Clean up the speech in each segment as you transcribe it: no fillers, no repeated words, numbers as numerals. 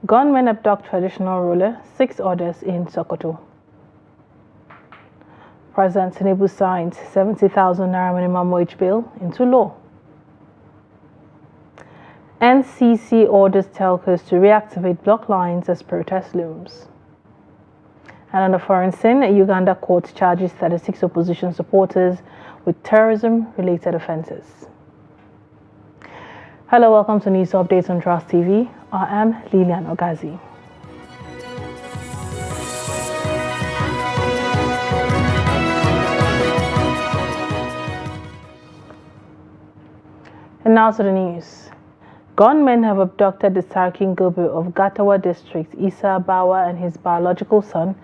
Gunmen abduct traditional ruler, 6 others in Sokoto. President Tinubu signed 70,000 naira minimum wage bill into law. NCC orders telcos to reactivate block lines as protest looms. And on the foreign scene, a Uganda court charges 36 opposition supporters with terrorism-related offences. Hello, welcome to News Updates on Trust TV. I am Lilian Ogazi. And now to the news. Gunmen have abducted the Sarkin Gobe of Gatawa district, Isa Bawa, and his biological son,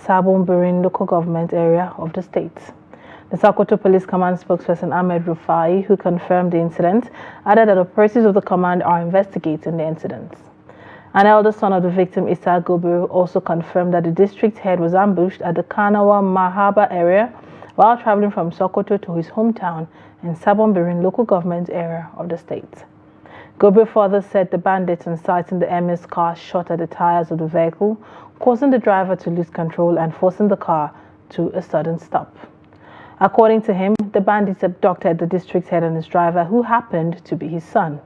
Sabon Birin local government area of the state. The Sokoto Police Command spokesperson Ahmed Rufai, who confirmed the incident, added that operatives of the command are investigating the incident. An elder son of the victim, Isa Gobe, also confirmed that the district head was ambushed at the Kanawa Mahaba area while traveling from Sokoto to his hometown in Sabon Birin local government area of the state. Gobe further said the bandits inciting the emir's car shot at the tires of the vehicle, causing the driver to lose control and forcing the car to a sudden stop. According to him, the bandits abducted the district head and his driver, who happened to be his son.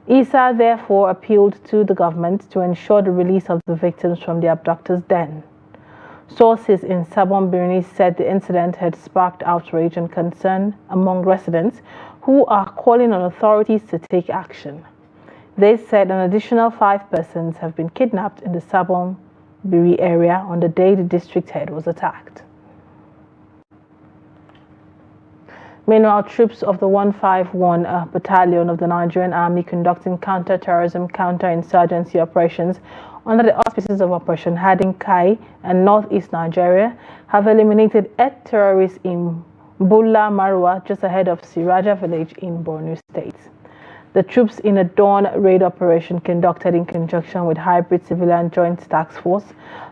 Isa therefore appealed to the government to ensure the release of the victims from the abductors' den. Sources in Sabon Birni said the incident had sparked outrage and concern among residents who are calling on authorities to take action. They said an additional 5 persons have been kidnapped in the Sabon Biri area on the day the district head was attacked. Meanwhile, troops of the 151 Battalion of the Nigerian Army conducting counter-terrorism, counter-insurgency operations under the auspices of Operation Hardin Kai and northeast Nigeria have eliminated 8 terrorists in Bulla Marwa, just ahead of Siraja village in Borno State. The troops, in a dawn raid operation conducted in conjunction with Hybrid Civilian Joint Task Force,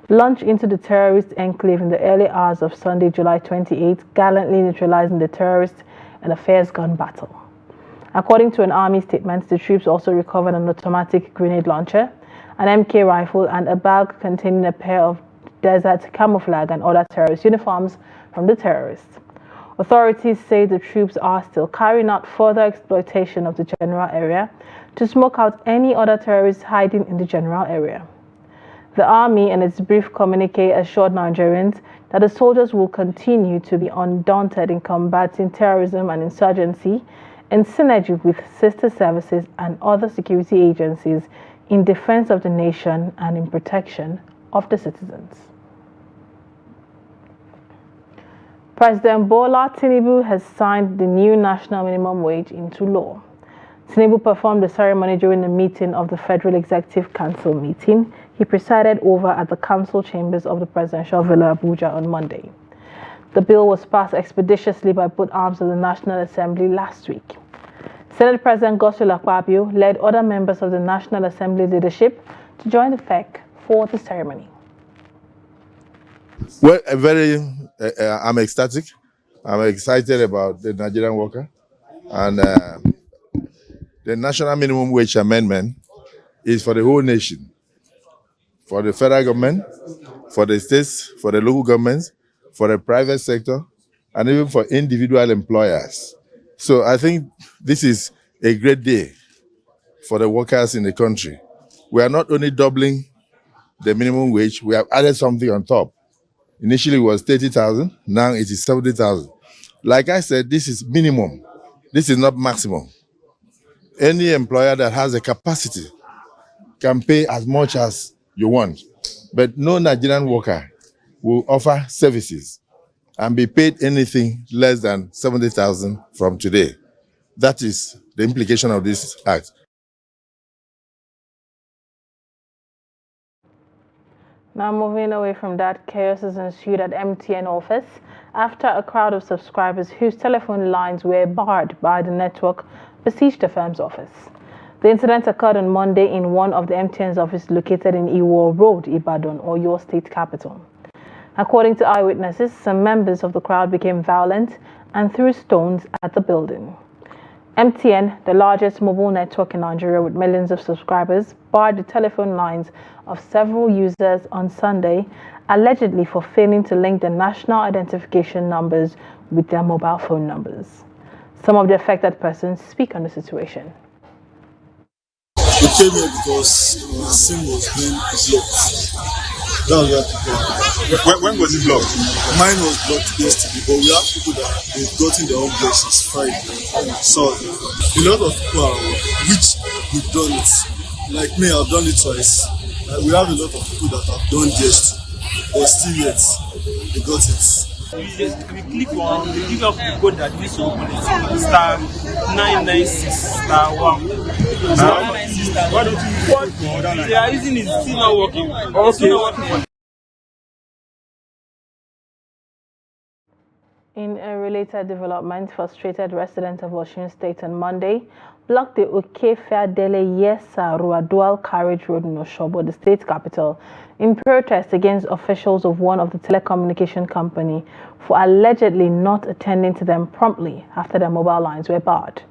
launched into the terrorist enclave in the early hours of Sunday, July 28, gallantly neutralizing the terrorists in a fierce gun battle. According to an army statement, the troops also recovered an automatic grenade launcher, an MK rifle, and a bag containing a pair of desert camouflage and other terrorist uniforms from the terrorists. Authorities say the troops are still carrying out further exploitation of the general area to smoke out any other terrorists hiding in the general area. The army, in its brief communique, assured Nigerians that the soldiers will continue to be undaunted in combating terrorism and insurgency in synergy with sister services and other security agencies in defense of the nation and in protection of the citizens. President Bola Tinubu has signed the new national minimum wage into law. Tinubu performed the ceremony during the meeting of the Federal Executive Council meeting he presided over at the council chambers of the presidential villa Abuja on Monday. The bill was passed expeditiously by both arms of the National Assembly last week. Senate President Godswill Akpabio led other members of the National Assembly leadership to join the FEC for the ceremony. Well, I'm ecstatic. I'm excited about the Nigerian worker. And the National Minimum Wage Amendment is for the whole nation, for the federal government, for the states, for the local governments, for the private sector, and even for individual employers. So I think this is a great day for the workers in the country. We are not only doubling the minimum wage, we have added something on top. Initially it was 30,000, now it is 70,000. Like I said, this is minimum. This is not maximum. Any employer that has a capacity can pay as much as you want, but no Nigerian worker will offer services and be paid anything less than 70,000 from today. That is the implication of this act. Now moving away from that, chaos has ensued at MTN office after a crowd of subscribers whose telephone lines were barred by the network besieged the firm's office. The incident occurred on Monday in one of the MTN's offices located in Iwo Road, Ibadan, or your state capital. According to eyewitnesses, some members of the crowd became violent and threw stones at the building. MTN, the largest mobile network in Nigeria with millions of subscribers, barred the telephone lines of several users on Sunday, allegedly for failing to link the national identification numbers with their mobile phone numbers. Some of the affected persons speak on the situation. We came here because the SIM was being blocked. That was where people. When was it blocked? Mine was blocked yesterday, but we have people that they've gotten their own blocks since Friday. So a lot of people are which we've done it. Like me, I've done it twice. We have a lot of people that have done just, but still yet they got it. We click on, we give up the code that needs to open it. Star 996 star 1. Why don't you what they are using is still not working. Okay. Still not working. In a related development, frustrated residents of Osun State on Monday blocked the Okefia-Dele Yesa-Ruwa Carriage Road in Osogbo, the state capital, in protest against officials of one of the telecommunication company for allegedly not attending to them promptly after their mobile lines were barred.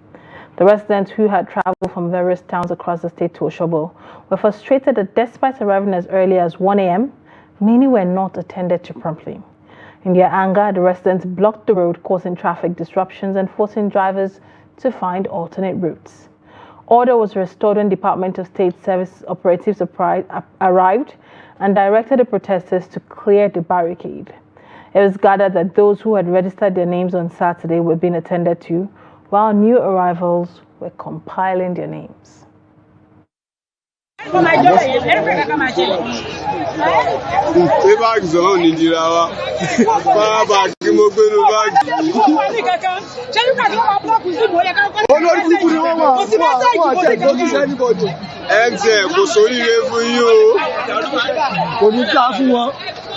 The residents, who had traveled from various towns across the state to Osogbo, were frustrated that despite arriving as early as 1 a.m., many were not attended to promptly. In their anger, the residents blocked the road, causing traffic disruptions and forcing drivers to find alternate routes. Order was restored when Department of State Service operatives arrived and directed the protesters to clear the barricade. It was gathered that those who had registered their names on Saturday were being attended to, while new arrivals were compiling their names.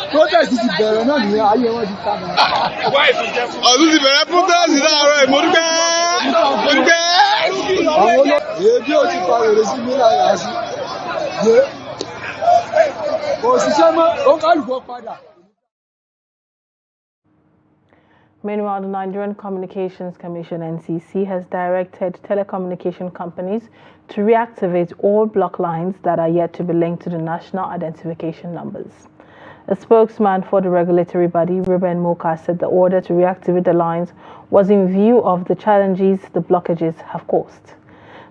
Protest ti bẹ̀rẹ̀ náà nìyẹn, ayé wọn ti padà. Ọdún ti bẹ̀rẹ̀ protest láàárọ̀ ìmọ̀dúkẹ́. Èébí ò ti pa wèrè sí mi láyà sí. Kò ṣiṣẹ́ mọ́, ó kálukọ́ padà. Meanwhile, the Nigerian Communications Commission (NCC) has directed telecommunication companies to reactivate all block lines that are yet to be linked to the national identification numbers. A spokesman for the regulatory body, Ruben Moka, said the order to reactivate the lines was in view of the challenges the blockages have caused.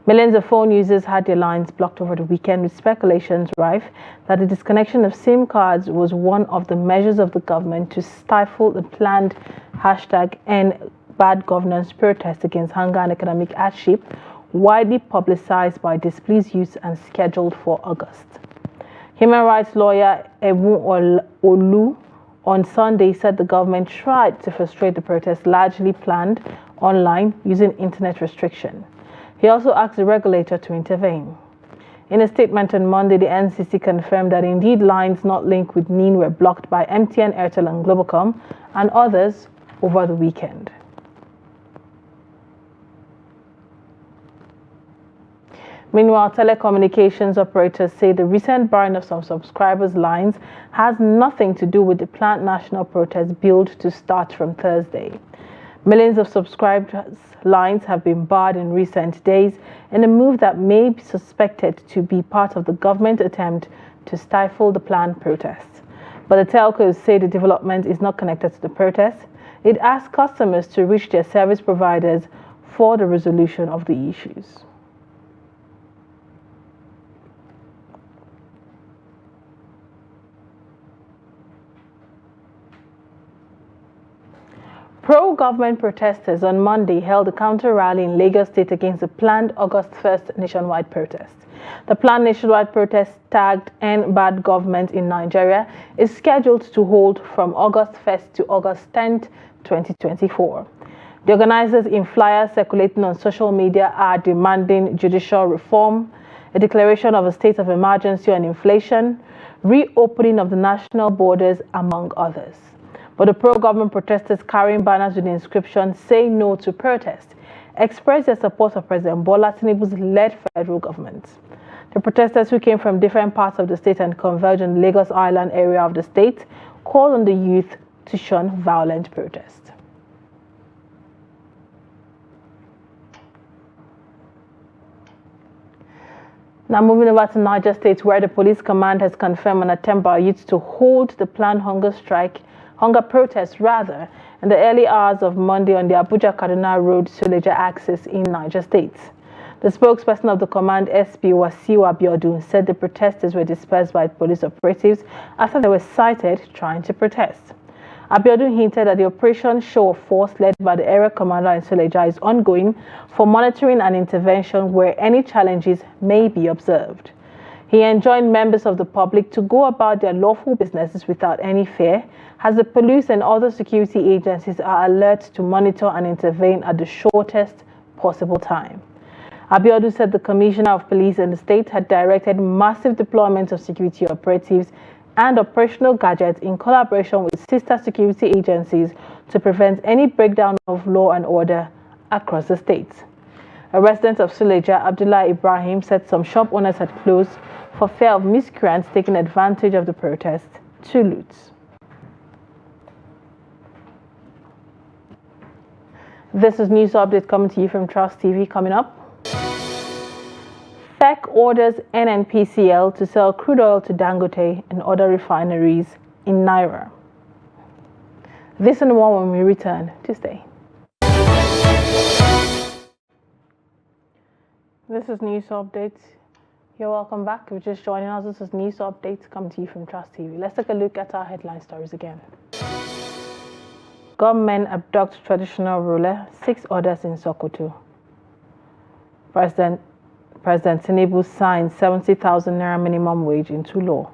Millions of phone users had their lines blocked over the weekend, with speculations rife that the disconnection of SIM cards was one of the measures of the government to stifle the planned #NBadGovernance protest against hunger and economic hardship, widely publicized by displeased youth and scheduled for August. Human rights lawyer Ewu Olu on Sunday said the government tried to frustrate the protest largely planned online using internet restriction. He also asked the regulator to intervene. In a statement on Monday, the NCC confirmed that indeed lines not linked with NIN were blocked by MTN, Airtel and Globacom and others over the weekend. Meanwhile, telecommunications operators say the recent barring of some subscribers' lines has nothing to do with the planned national protest billed to start from Thursday. Millions of subscribers' lines have been barred in recent days in a move that may be suspected to be part of the government attempt to stifle the planned protest. But the telcos say the development is not connected to the protest. It asks customers to reach their service providers for the resolution of the issues. Pro-government protesters on Monday held a counter-rally in Lagos State against the planned August 1st nationwide protest. The planned nationwide protest, tagged "NBadGovernment in Nigeria," is scheduled to hold from August 1st to August 10th, 2024. The organizers, in flyers circulating on social media, are demanding judicial reform, a declaration of a state of emergency on inflation, reopening of the national borders, among others. But the pro-government protesters carrying banners with the inscription "Say No to Protest" expressed their support for President Bola Tinubu's led federal government. The protesters, who came from different parts of the state and converged in the Lagos Island area of the state, called on the youth to shun violent protest. Now moving over to Niger State, where the police command has confirmed an attempt by youths to hold the planned hunger protest rather, in the early hours of Monday on the Abuja-Kaduna Road Suleja axis in Niger State. The spokesperson of the command, SP Wasiu Abiodun, said the protesters were dispersed by police operatives after they were sighted trying to protest. Abiodun hinted that the operation show of force led by the area commander in Suleja is ongoing for monitoring and intervention where any challenges may be observed. He enjoined members of the public to go about their lawful businesses without any fear, as the police and other security agencies are alert to monitor and intervene at the shortest possible time. Abiodun said the Commissioner of Police in the state had directed massive deployment of security operatives and operational gadgets in collaboration with sister security agencies to prevent any breakdown of law and order across the state. A resident of Suleja, Abdullah Ibrahim, said some shop owners had closed for fear of miscreants taking advantage of the protest to loot. This is news update coming to you from Trust TV. Coming up, IPAC orders NNPCL to sell crude oil to Dangote and other refineries in naira. This and more when we return to stay. This is news updates. You're welcome back. If you're just joining us, this is news updates coming to you from Trust TV. Let's take a look at our headline stories again. Government abducts traditional ruler, 6 others in Sokoto. President Tinubu signed 70,000 naira minimum wage into law.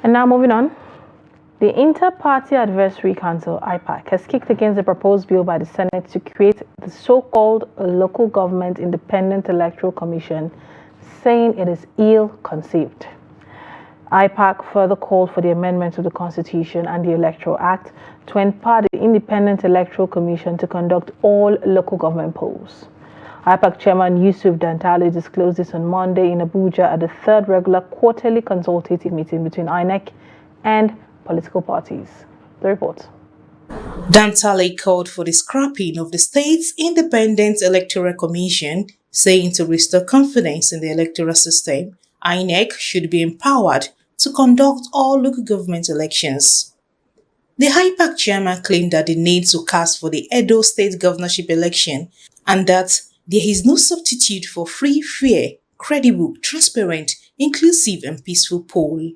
And now moving on. The Inter-Party Advisory Council, IPAC, has kicked against the proposed bill by the Senate to create the so-called Local Government Independent Electoral Commission, saying it is ill-conceived. IPAC further called for the amendment of the Constitution and the Electoral Act to empower the Independent Electoral Commission to conduct all local government polls. IPAC Chairman Yusuf Dantale disclosed this on Monday in Abuja at the 3rd regular quarterly consultative meeting between INEC and political parties. The report. Dantale called for the scrapping of the state's Independent Electoral Commission, saying to restore confidence in the electoral system, INEC should be empowered to conduct all local government elections. The IPAC chairman claimed that the need to cast for the Edo State governorship election and that there is no substitute for free, fair, credible, transparent, inclusive and peaceful poll.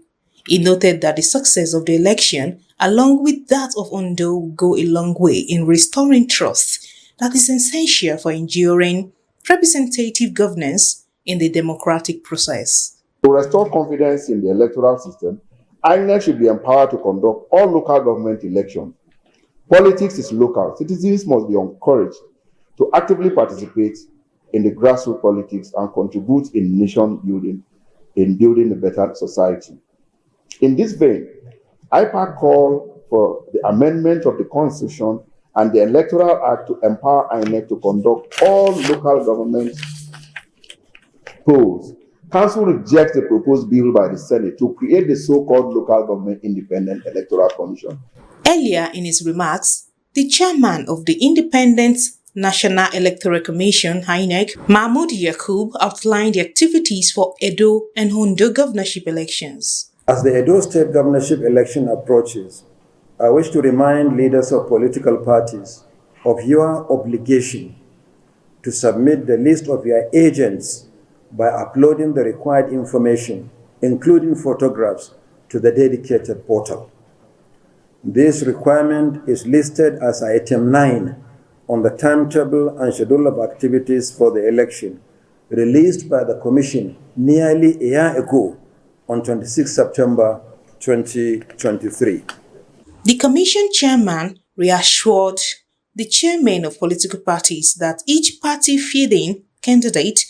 He noted that the success of the election, along with that of Ondo, will go a long way in restoring trust that is essential for enduring representative governance in the democratic process. To restore confidence in the electoral system, INEC should be empowered to conduct all local government elections. Politics is local. Citizens must be encouraged to actively participate in the grassroots politics and contribute in nation building, in building a better society. In this vein, IPAC called for the amendment of the Constitution and the Electoral Act to empower INEC to conduct all local government polls. Council rejects the proposed bill by the Senate to create the so-called Local Government Independent Electoral Commission. Earlier in his remarks, the chairman of the Independent National Electoral Commission, INEC, Mahmoud Yakub, outlined the activities for Edo and Ondo governorship elections. As the Edo State governorship election approaches, I wish to remind leaders of political parties of your obligation to submit the list of your agents by uploading the required information, including photographs, to the dedicated portal. This requirement is listed as item 9 on the timetable and schedule of activities for the election, released by the Commission nearly a year ago on 26 September 2023. The Commission chairman reassured the chairmen of political parties that each party fielding candidate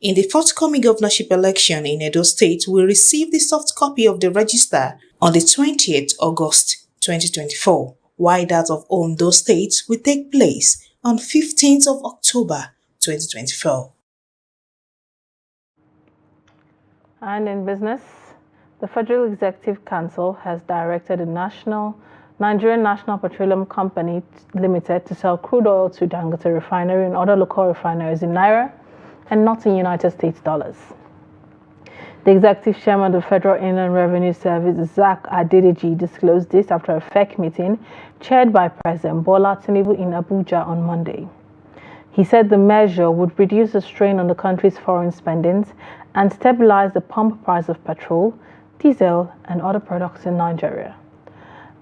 in the forthcoming governorship election in Edo State will receive the soft copy of the register on the 20th August 2024, while that of Ondo State will take place on 15th of October 2024. And in business, the Federal Executive Council has directed the National Nigerian National Petroleum Company Limited to sell crude oil to Dangote Refinery and other local refineries in naira and not in United States dollars. The executive chairman of the Federal Inland Revenue Service, Zach Adedeji, disclosed this after a FEC meeting chaired by President Bola Tinubu in Abuja on Monday. He said the measure would reduce the strain on the country's foreign spendings and stabilize the pump price of petrol, diesel, and other products in Nigeria.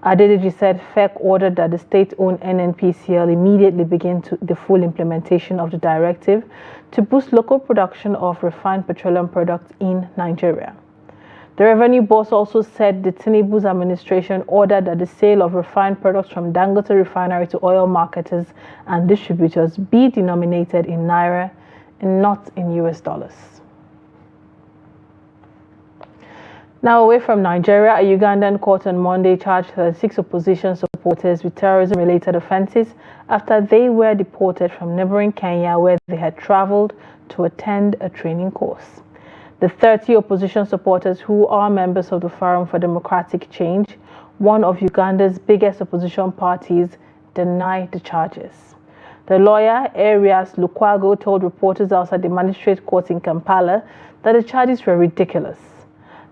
Adedeji said FEC ordered that the state-owned NNPC immediately begin the full implementation of the directive to boost local production of refined petroleum products in Nigeria. The revenue boss also said the Tinubu's administration ordered that the sale of refined products from Dangote Refinery to oil marketers and distributors be denominated in naira and not in US dollars. Now away from Nigeria, a Ugandan court on Monday charged 36 opposition supporters with terrorism-related offenses after they were deported from neighboring Kenya, where they had traveled to attend a training course. The 30 opposition supporters, who are members of the Forum for Democratic Change, one of Uganda's biggest opposition parties, denied the charges. The lawyer, Arias Lukwago, told reporters outside the magistrate court in Kampala that the charges were ridiculous.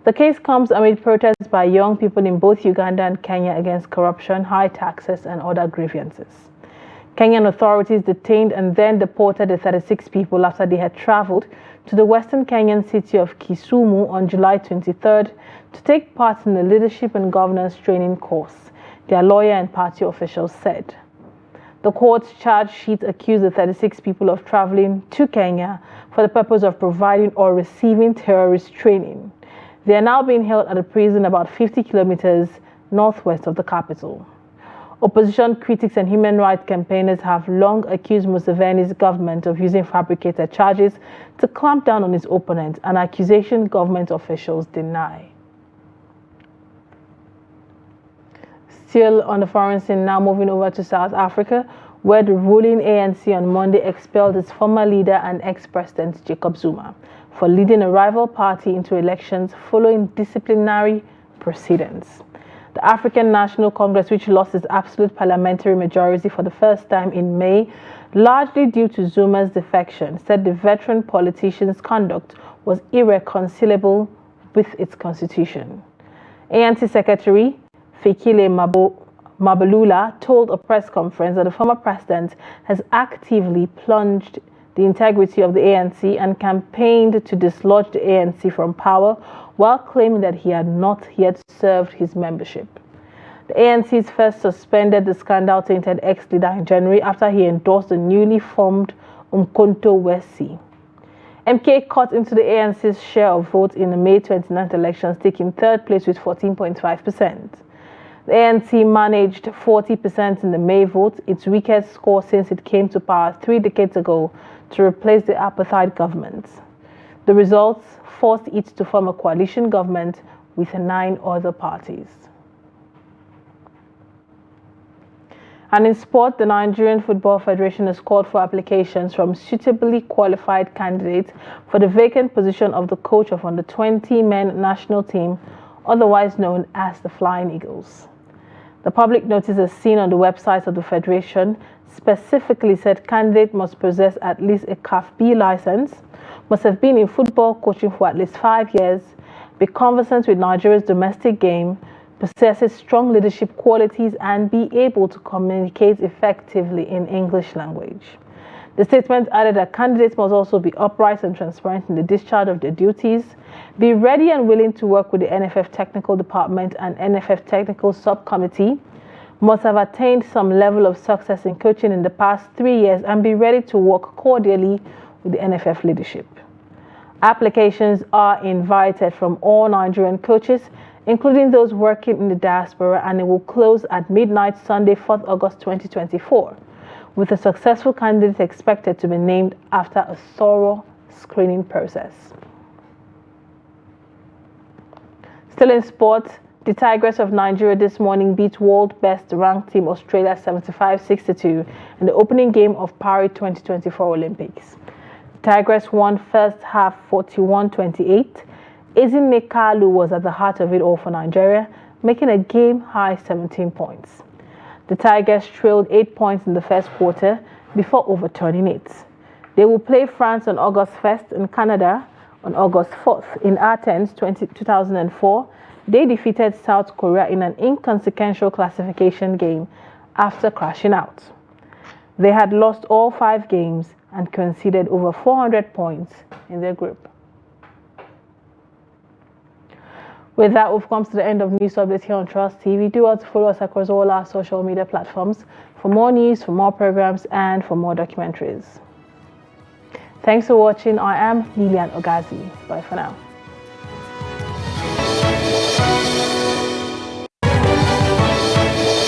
The case comes amid protests by young people in both Uganda and Kenya against corruption, high taxes, and other grievances. Kenyan authorities detained and then deported the 36 people after they had traveled to the western Kenyan city of Kisumu on July 23rd to take part in the leadership and governance training course, their lawyer and party officials said. The court's charge sheet accused the 36 people of traveling to Kenya for the purpose of providing or receiving terrorist training. They are now being held at a prison about 50 kilometers northwest of the capital. Opposition critics and human rights campaigners have long accused Museveni's government of using fabricated charges to clamp down on its opponents, an accusation government officials deny. Still on the foreign scene, now moving over to South Africa, where the ruling ANC on Monday expelled its former leader and ex-president Jacob Zuma for leading a rival party into elections following disciplinary proceedings. The African National Congress, which lost its absolute parliamentary majority for the first time in May, largely due to Zuma's defection, said the veteran politician's conduct was irreconcilable with its constitution. ANC Secretary Fikile Mabalula told a press conference that the former president has actively plunged the integrity of the ANC and campaigned to dislodge the ANC from power while claiming that he had not yet served his membership. The ANC's first suspended the scandal-tainted ex-leader in January after he endorsed the newly formed Umkhonto Wesi. MK cut into the ANC's share of votes in the May 29th elections, taking third place with 14.5%. The ANC managed 40% in the May vote, its weakest score since it came to power 3 decades ago to replace the apartheid government. The results forced it to form a coalition government with 9 other parties. And in sport, the Nigerian Football Federation has called for applications from suitably qualified candidates for the vacant position of the coach of under 20-men national team, otherwise known as the Flying Eagles. The public notice as seen on the website of the Federation specifically said candidates must possess at least a CAF B license, must have been in football coaching for at least 5 years, be conversant with Nigeria's domestic game, possesses strong leadership qualities, and be able to communicate effectively in English language. The statement added that candidates must also be upright and transparent in the discharge of their duties, be ready and willing to work with the NFF Technical Department and NFF Technical Subcommittee, must have attained some level of success in coaching in the past 3 years, and be ready to work cordially with the NFF leadership. Applications are invited from all Nigerian coaches, including those working in the diaspora, and it will close at midnight Sunday, 4th August 2024, with a successful candidate expected to be named after a thorough screening process. Still in sport, the Tigers of Nigeria this morning beat world-best-ranked team Australia 75-62 in the opening game of Paris 2024 Olympics. The Tigers won first half 41-28. Ezinne Kalu was at the heart of it all for Nigeria, making a game-high 17 points. The Tigers trailed 8 points in the first quarter before overturning it. They will play France on August 1st and Canada on August 4th. In Athens 2004, they defeated South Korea in an inconsequential classification game after crashing out. They had lost all 5 games and conceded over 400 points in their group. With that, we've come to the end of News Updates here on Trust TV. Do also follow us across all our social media platforms for more news, for more programs, and for more documentaries. Thanks for watching. I am Lilian Ogazi. Bye for now.